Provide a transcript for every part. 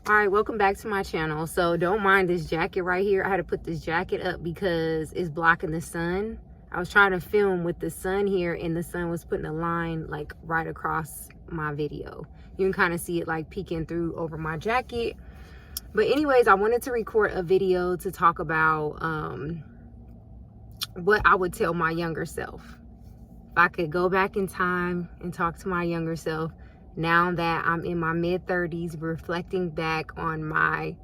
All right, welcome back to my channel. So don't mind this jacket right here. I had to put this jacket up because it's blocking the sun. I was trying to film with the sun here, and the sun was putting a line like right across my video. You can kind of see it like peeking through over my jacket. But anyways, I wanted to record a video to talk about what I would tell my younger self. If I could go back in time and talk to my younger self, now that I'm in my mid-30s, reflecting back on my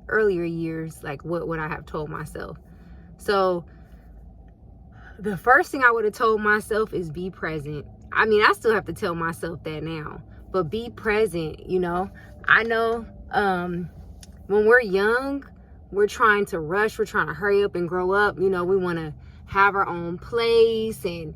earlier years, like what would I have told myself? So the first thing I would have told myself is be present. I mean, I still have to tell myself that now, but be present. You know, I know when we're young, we're trying to rush, we're trying to hurry up and grow up. You know, we want to have our own place and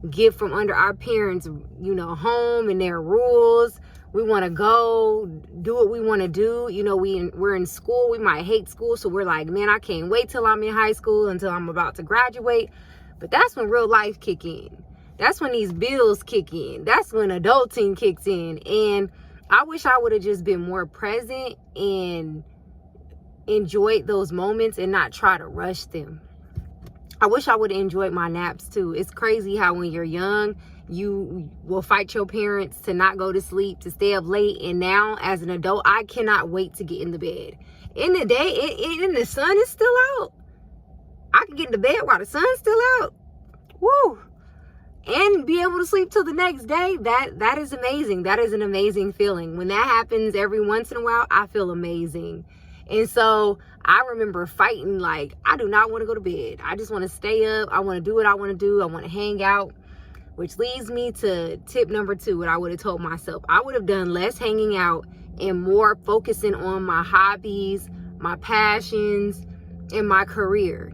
get from under our parents, you know, home and their rules. We want to go do what we want to do. You know, we're in school. We might hate school, so we're like, man, I can't wait till I'm in high school, until I'm about to graduate. But that's when real life kick in. That's when these bills kick in. That's when adulting kicks in. And I wish I would have just been more present and enjoyed those moments and not try to rush them. I wish I would have enjoyed my naps too. It's crazy how when you're young, you will fight your parents to not go to sleep, to stay up late. And now as an adult, I cannot wait to get in the bed. In the day, and the sun is still out. I can get in the bed while the sun's still out. Woo! And be able to sleep till the next day. That is amazing. That is an amazing feeling. When that happens every once in a while, I feel amazing. And so I remember fighting, like, I do not want to go to bed. I just want to stay up. I want to do what I want to do. I want to hang out, which leads me to tip number 2, what I would have told myself. I would have done less hanging out and more focusing on my hobbies, my passions, and my career.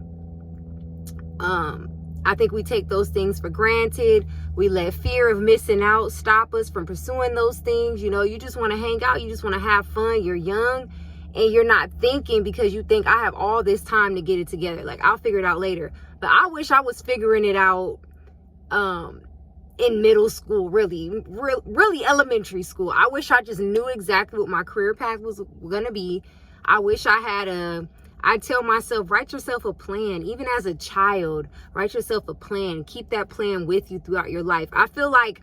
I think we take those things for granted. We let fear of missing out stop us from pursuing those things. You know, you just want to hang out. You just want to have fun. You're young. And you're not thinking because you think I have all this time to get it together. Like, I'll figure it out later. But I wish I was figuring it out in middle school, really elementary school. I wish I just knew exactly what my career path was going to be. I wish I had I tell myself, write yourself a plan. Even as a child, write yourself a plan. Keep that plan with you throughout your life. I feel like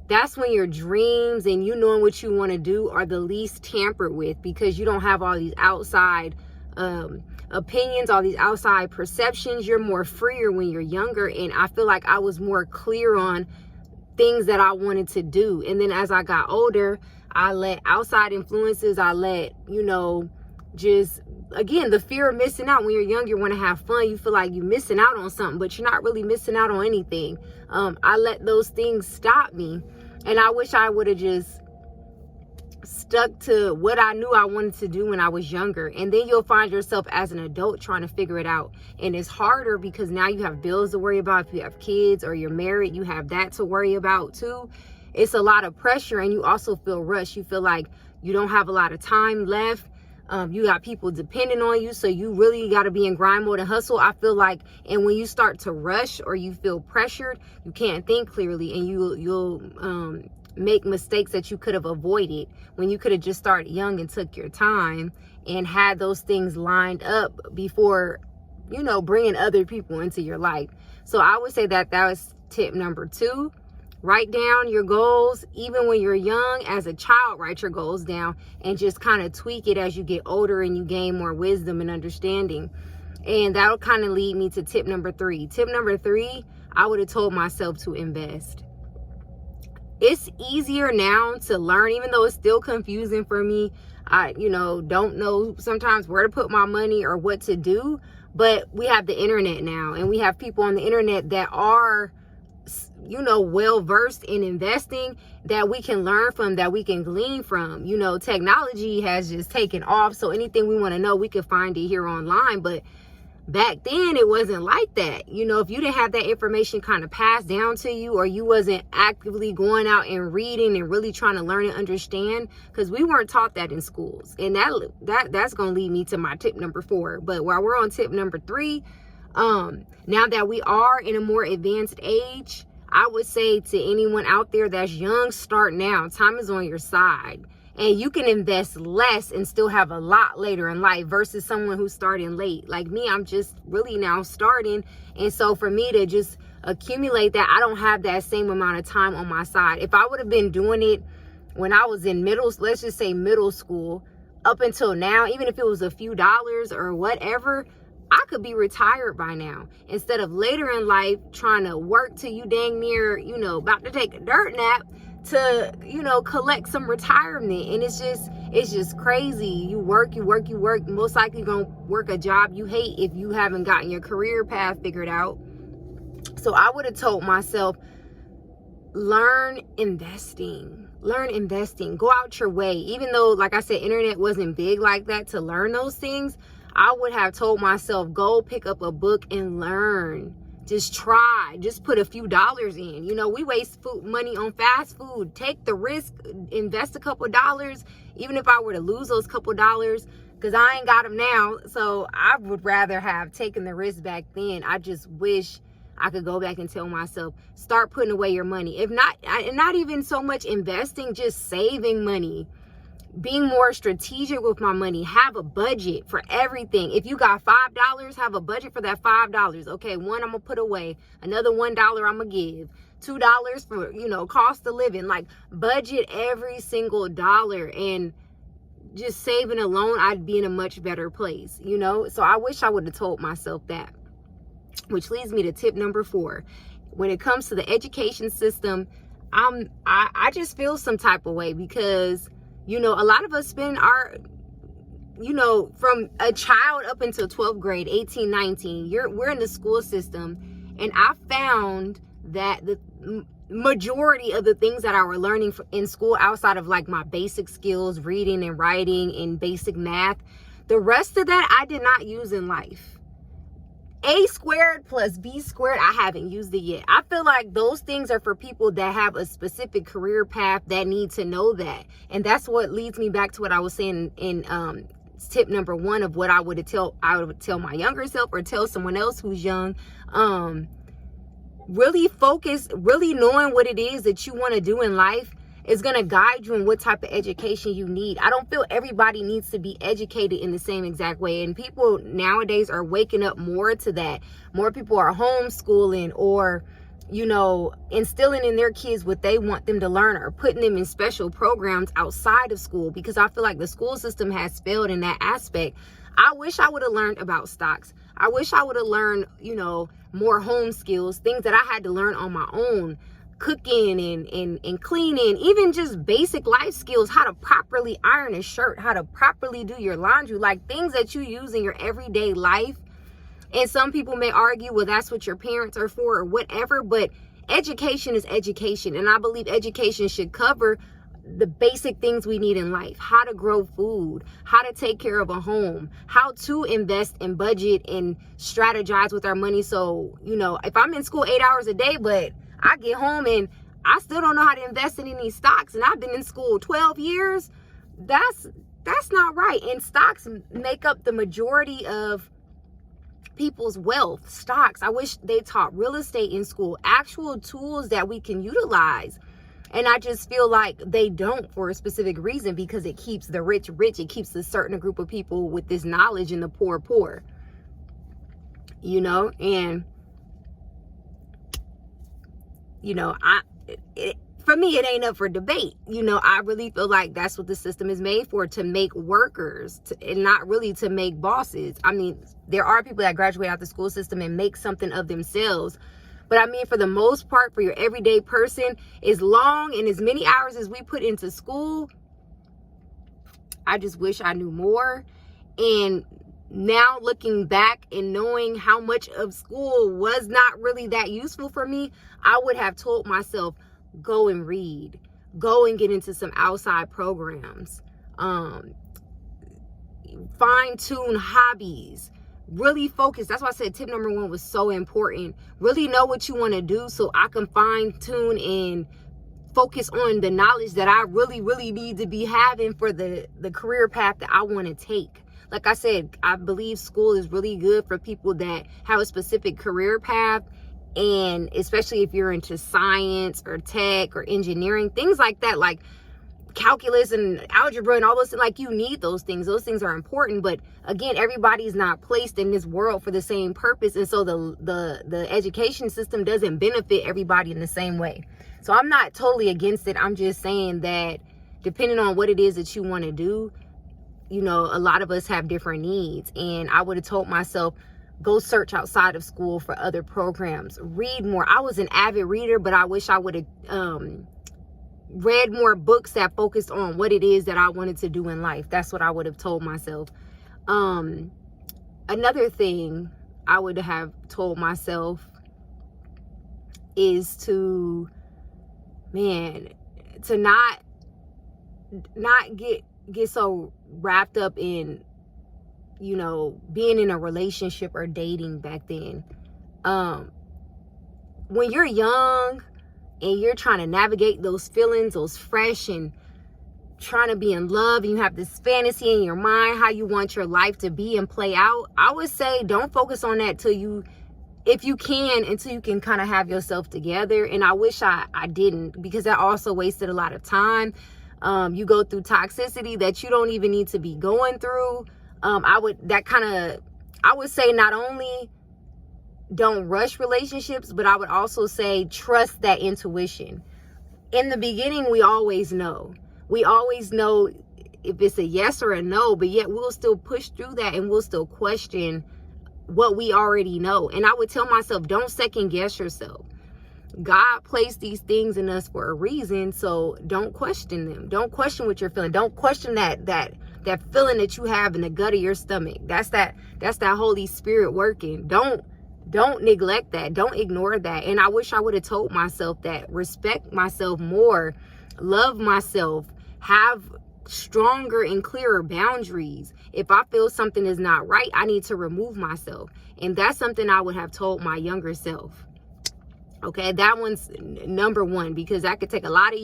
that's when your dreams and you knowing what you want to do are the least tampered with, because you don't have all these outside opinions, all these outside perceptions. You're more freer when you're younger. And I feel like I was more clear on things that I wanted to do. And then as I got older, I let outside influences, I let, you know, just, again, the fear of missing out. When you're young, you want to have fun. You feel like you're missing out on something, but you're not really missing out on anything. I let those things stop me. And I wish I would have just stuck to what I knew I wanted to do when I was younger. And then you'll find yourself as an adult trying to figure it out. And it's harder because now you have bills to worry about. If you have kids or you're married, you have that to worry about too. It's a lot of pressure, and you also feel rushed. You feel like you don't have a lot of time left. You got people depending on you, so you really got to be in grind mode and hustle. I feel like, and when you start to rush or you feel pressured, you can't think clearly, and you'll make mistakes that you could have avoided when you could have just started young and took your time and had those things lined up before, you know, bringing other people into your life. So I would say that was tip number 2. Write down your goals. Even when you're young, as a child, write your goals down and just kind of tweak it as you get older and you gain more wisdom and understanding. And that'll kind of lead me to tip number 3. Tip number 3, I would have told myself to invest. It's easier now to learn, even though it's still confusing for me. I, you know, don't know sometimes where to put my money or what to do. But we have the internet now, and we have people on the internet that are, you know, well versed in investing, that we can learn from, that we can glean from. You know, technology has just taken off, so anything we want to know, we can find it here online. But back then it wasn't like that. You know, if you didn't have that information kind of passed down to you, or you wasn't actively going out and reading and really trying to learn and understand, because we weren't taught that in schools. And that's gonna lead me to my tip number 4. But while we're on tip number 3, now that we are in a more advanced age, I would say to anyone out there that's young, start now. Time is on your side. And you can invest less and still have a lot later in life versus someone who's starting late. Like me, I'm just really now starting. And so for me to just accumulate that, I don't have that same amount of time on my side. If I would have been doing it when I was in let's just say middle school, up until now, even if it was a few dollars or whatever, I could be retired by now. Instead of later in life trying to work till you dang near, about to take a dirt nap to, collect some retirement. And it's just crazy. You work. Most likely gonna work a job you hate if you haven't gotten your career path figured out. So I would have told myself, learn investing. Go out your way. Even though, like I said, internet wasn't big like that to learn those things, I would have told myself, go pick up a book and learn. Just try. Just put a few dollars in. We waste money on fast food. Take the risk. Invest a couple dollars. Even if I were to lose those couple dollars, because I ain't got them now. So I would rather have taken the risk back then. I just wish I could go back and tell myself, start putting away your money. If not even so much investing, just saving money. Being more strategic with my money. Have a budget for everything. If you got $5, have a budget for that $5. Okay, one I'm gonna put away. Another $1 I'm gonna give. $2 for, cost of living. Like, budget every single dollar. And just saving alone, I'd be in a much better place, So I wish I would have told myself that. Which leads me to tip number 4. When it comes to the education system, I just feel some type of way because a lot of us spend our, from a child up until 12th grade, 18, 19, we're in the school system. And I found that the majority of the things that I were learning in school, outside of like my basic skills, reading and writing and basic math, the rest of that I did not use in life. A squared plus B squared, I haven't used it yet. I feel like those things are for people that have a specific career path that need to know that. And that's what leads me back to what I was saying in tip number 1 of what I would tell my younger self or tell someone else who's young. Really focus, really knowing what it is that you want to do in life is going to guide you in what type of education you need. I don't feel everybody needs to be educated in the same exact way. And people nowadays are waking up more to that. More people are homeschooling or, instilling in their kids what they want them to learn or putting them in special programs outside of school, because I feel like the school system has failed in that aspect. I wish I would have learned about stocks. I wish I would have learned, more home skills, things that I had to learn on my own. Cooking and cleaning, even just basic life skills, how to properly iron a shirt, how to properly do your laundry, like things that you use in your everyday life. And some people may argue, well, that's what your parents are for or whatever, but education is education. And I believe education should cover the basic things we need in life: how to grow food, how to take care of a home, how to invest and budget and strategize with our money. So, if I'm in school 8 hours a day, but I get home and I still don't know how to invest in any stocks, and I've been in school 12 years. That's not right. And stocks make up the majority of people's wealth. Stocks. I wish they taught real estate in school, actual tools that we can utilize. And I just feel like they don't, for a specific reason, because it keeps the rich rich. It keeps a certain group of people with this knowledge and the poor poor. And for me, it ain't up for debate. I really feel like that's what the system is made for, to make workers and not really to make bosses. I mean, there are people that graduate out the school system and make something of themselves. But I mean, for the most part, for your everyday person, as long and as many hours as we put into school, I just wish I knew more. And now looking back and knowing how much of school was not really that useful for me, I would have told myself, go and read, go and get into some outside programs, fine tune hobbies, really focus. That's why I said tip number 1 was so important. Really know what you want to do so I can fine tune and focus on the knowledge that I really, really need to be having for the career path that I want to take. Like I said, I believe school is really good for people that have a specific career path, and especially if you're into science or tech or engineering, things like that. Like, calculus and algebra and all those, like, you need those things. Those things are important, but again, everybody's not placed in this world for the same purpose, and so the education system doesn't benefit everybody in the same way. So I'm not totally against it. I'm just saying that depending on what it is that you want to do, you know, a lot of us have different needs, and I would have told myself, go search outside of school for other programs, read more. I was an avid reader, but I wish I would have read more books that focused on what it is that I wanted to do in life. That's what I would have told myself. Another thing I would have told myself is to not get so wrapped up in, you know, being in a relationship or dating back then. When you're young and you're trying to navigate those feelings, those fresh, and trying to be in love, and you have this fantasy in your mind how you want your life to be and play out, I would say don't focus on that until you can kind of have yourself together. And I wish I didn't, because that also wasted a lot of time. You go through toxicity that you don't even need to be going through. I would say not only don't rush relationships, but I would also say trust that intuition. In the beginning, we always know. We always know if it's a yes or a no, but yet we'll still push through that and we'll still question what we already know. And I would tell myself, don't second guess yourself. God placed these things in us for a reason, so don't question them. Don't question what you're feeling. Don't question that feeling that you have in the gut of your stomach. That's that Holy Spirit working. Don't neglect that. Don't ignore that. And I wish I would have told myself that. Respect myself more. Love myself. Have stronger and clearer boundaries. If I feel something is not right, I need to remove myself. And that's something I would have told my younger self. Okay, that one's number one, because that could take a lot of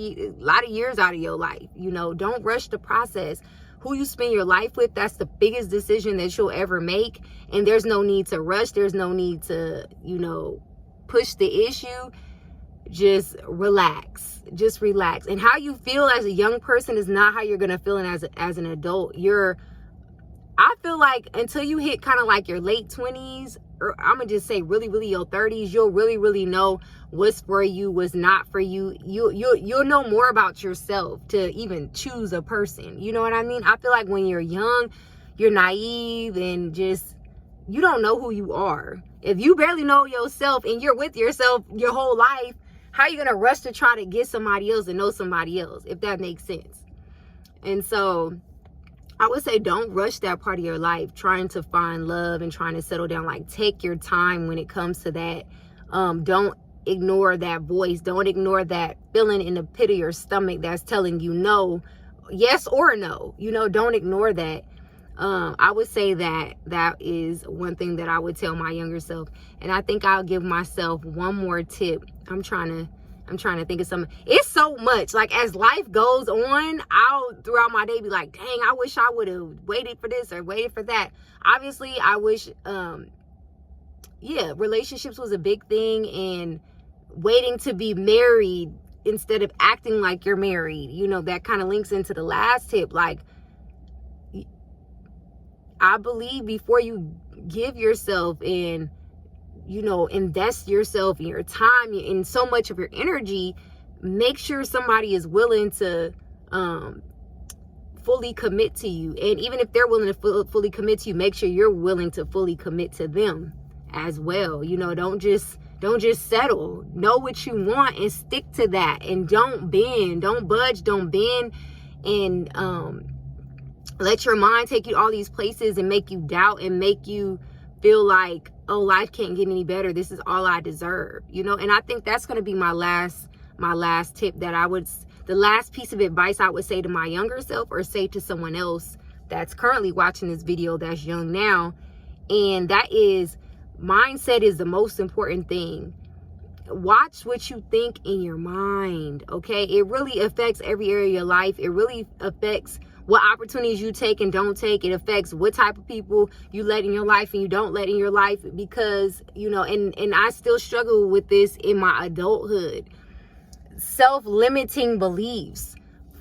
years out of your life. You know, don't rush the process. Who you spend your life with, that's the biggest decision that you'll ever make. And there's no need to rush. There's no need to, you know, push the issue. Just relax. Just relax. And how you feel as a young person is not how you're going to feel as an adult. I feel like until you hit kind of like your late 20s, or I'm going to just say really, really your 30s, you'll really, really know what's for you, what's not for you. You'll know more about yourself to even choose a person. You know what I mean? I feel like when you're young, you're naive and just, you don't know who you are. If you barely know yourself and you're with yourself your whole life, how are you going to rush to try to get somebody else and know somebody else, if that makes sense? And so I would say don't rush that part of your life trying to find love and trying to settle down. Like, take your time when it comes to that. Don't ignore that voice. Don't ignore that feeling in the pit of your stomach that's telling you no, yes or no. You know, don't ignore that. I would say that is one thing that I would tell my younger self. And I think I'll give myself one more tip. I'm trying to think of something. It's so much. Like, as life goes on, I'll throughout my day be like, dang, I wish I would have waited for this or waited for that. Obviously, I wish, relationships was a big thing, and waiting to be married instead of acting like you're married. You know, that kind of links into the last tip. Like, I believe before you give yourself and, you know, invest yourself and your time and so much of your energy, make sure somebody is willing to fully commit to you. And even if they're willing to fully commit to you, make sure you're willing to fully commit to them as well. You know, don't just settle. Know what you want and stick to that, and don't bend, don't budge, don't bend, and let your mind take you all these places and make you doubt and make you feel like, oh, life can't get any better. This is all I deserve, you know? And I think that's going to be my last tip, the last piece of advice I would say to my younger self, or say to someone else that's currently watching this video that's young now. And that is, mindset is the most important thing. Watch what you think in your mind, okay? It really affects every area of your life. It really affects what opportunities you take and don't take. It affects what type of people you let in your life and you don't let in your life, because, you know, and I still struggle with this in my adulthood. Self-limiting beliefs,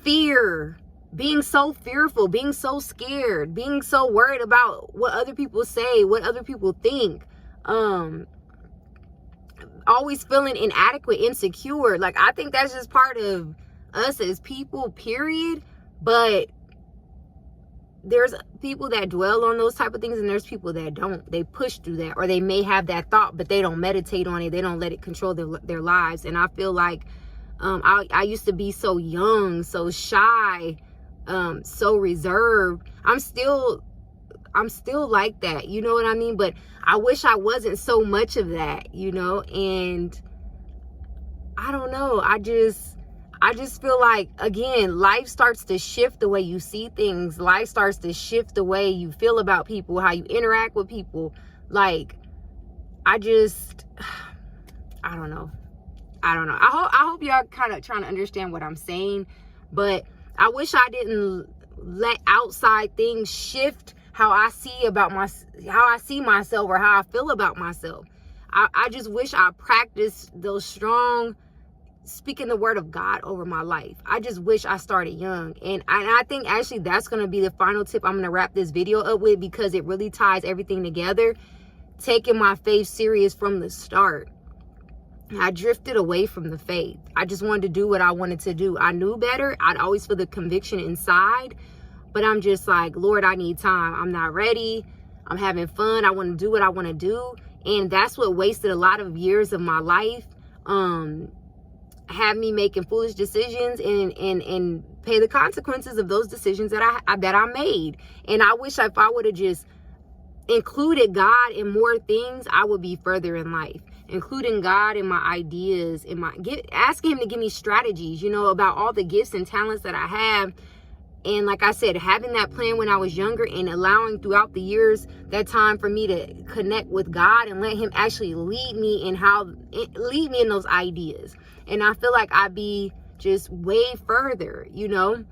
fear, being so fearful, being so scared, being so worried about what other people say, what other people think, always feeling inadequate, insecure. Like, I think that's just part of us as people, period. But there's people that dwell on those type of things, and there's people that don't. They push through that, or they may have that thought, but they don't meditate on it. They don't let it control their lives. And I feel like I used to be so young, so shy, so reserved. I'm still like that, you know what I mean? But I wish I wasn't so much of that, you know? And I don't know. I just feel like, again, life starts to shift the way you see things. Life starts to shift the way you feel about people, how you interact with people. Like, I don't know. I hope y'all kind of trying to understand what I'm saying, but I wish I didn't let outside things shift how I see myself, or how I feel about myself. I just wish I practiced those strong speaking the word of God over my life. I just wish I started young. And I think actually that's going to be the final tip I'm going to wrap this video up with, because it really ties everything together. Taking my faith serious from the start. I drifted away from the faith. I just wanted to do what I wanted to do. I knew better. I'd always feel the conviction inside, but I'm just like, Lord, I need time. I'm not ready. I'm having fun. I want to do what I want to do. And that's what wasted a lot of years of my life. Had me making foolish decisions and pay the consequences of those decisions that I made. And I wish if I would have just included God in more things, I would be further in life. Including God in my ideas, in asking him to give me strategies, you know, about all the gifts and talents that I have. And like I said, having that plan when I was younger, and allowing throughout the years that time for me to connect with God and let him actually lead me in those ideas. And I feel like I'd be just way further, you know.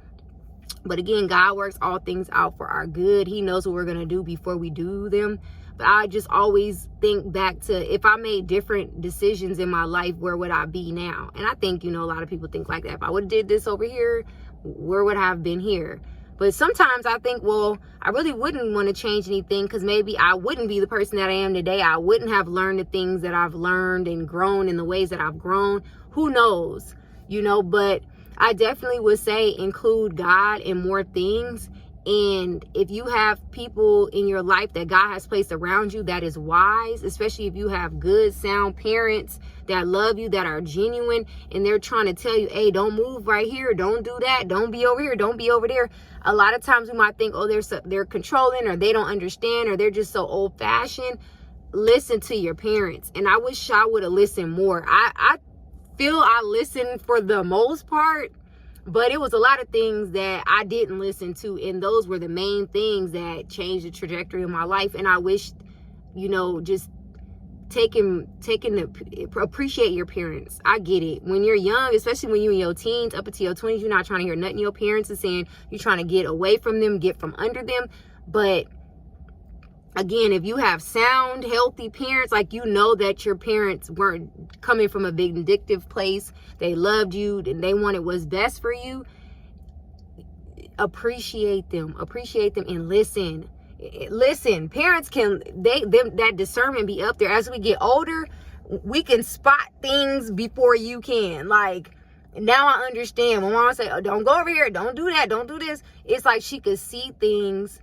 But again, God works all things out for our good. He knows what we're going to do before we do them. But I just always think back to, if I made different decisions in my life, where would I be now? And I think, you know, a lot of people think like that. If I would have did this over here, where would I have been here? But sometimes I think, well, I really wouldn't want to change anything, because maybe I wouldn't be the person that I am today. I wouldn't have learned the things that I've learned and grown in the ways that I've grown. Who knows? You know, but I definitely would say include God in more things. And if you have people in your life that God has placed around you that is wise, especially if you have good, sound parents that love you, that are genuine, and they're trying to tell you, hey, don't move right here, don't do that, don't be over here, don't be over there. A lot of times we might think, oh, they're controlling, or they don't understand, or they're just so old-fashioned. Listen to your parents. And I wish I would have listened more. I feel I listened for the most part, but it was a lot of things that I didn't listen to, and those were the main things that changed the trajectory of my life. And I wish, you know, just appreciate your parents. I get it. When you're young, especially when you're in your teens, up until your 20s, you're not trying to hear nothing your parents are saying. You're trying to get away from them, get from under them. But again, if you have sound, healthy parents, like, you know that your parents weren't coming from a vindictive place. They loved you and they wanted what's best for you. Appreciate them and listen. Parents that discernment be up there. As we get older, we can spot things before you can. Like, now I understand when mama say, oh, don't go over here, don't do that, don't do this. It's like she could see things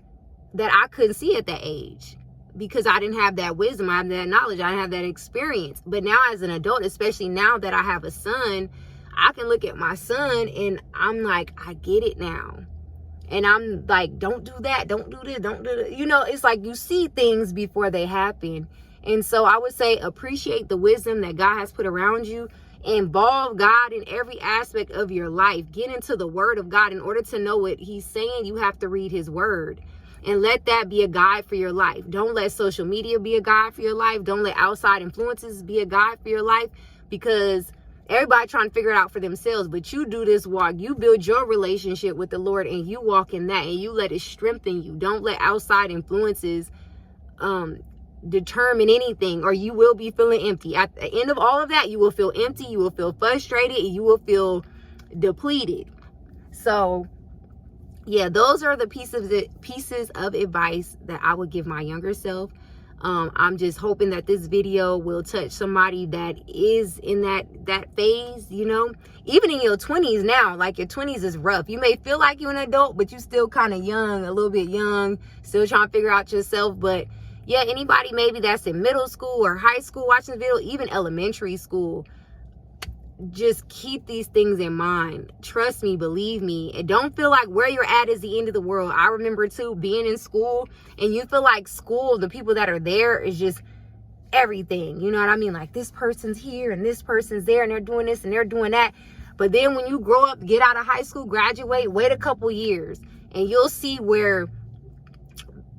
that I couldn't see at that age, because I didn't have that wisdom, I have that knowledge, I didn't have that experience. But now as an adult, especially now that I have a son, I can look at my son and I'm like, I get it now. And I'm like, don't do that, don't do this, don't do that. You know, it's like you see things before they happen. And so I would say appreciate the wisdom that God has put around you. Involve God in every aspect of your life. Get into the word of God. In order to know what he's saying, you have to read his word. And let that be a guide for your life. Don't let social media be a guide for your life. Don't let outside influences be a guide for your life, because everybody trying to figure it out for themselves. But you do this walk. You build your relationship with the Lord and you walk in that, and you let it strengthen you. Don't let outside influences determine anything, or you will be feeling empty. At the end of all of that, you will feel empty. You will feel frustrated. And you will feel depleted. So yeah, those are the pieces of advice that I would give my younger self. I'm just hoping that this video will touch somebody that is in that phase, you know, even in your 20s now. Like, your 20s is rough. You may feel like you're an adult, but you still kind of young, a little bit young, still trying to figure out yourself. But yeah, anybody maybe that's in middle school or high school watching this video, even elementary school, just keep these things in mind. Trust me, believe me, and don't feel like where you're at is the end of the world. I remember too being in school, and you feel like school, the people that are there is just everything, you know what I mean? Like, this person's here and this person's there and they're doing this and they're doing that. But then when you grow up, get out of high school, graduate, wait a couple years, and you'll see where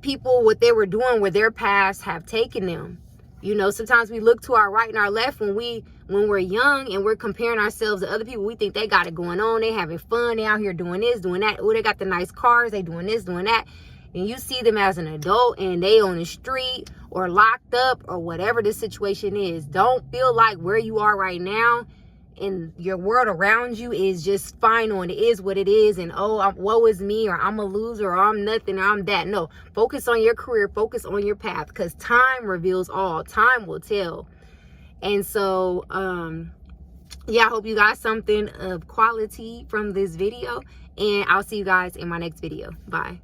people, what they were doing, where their paths have taken them. You know, sometimes we look to our right and our left when we're young, and we're comparing ourselves to other people. We think they got it going on, they having fun, they out here doing this, doing that. Oh, they got the nice cars, they doing this, doing that. And you see them as an adult and they on the street or locked up or whatever the situation is. Don't feel like where you are right now and your world around you is just final and it is what it is, and woe is me, or I'm a loser, or I'm nothing, or I'm that. No, focus on your career, focus on your path, because time reveals all. Time will tell. And so yeah, I hope you got something of quality from this video, and I'll see you guys in my next video. Bye.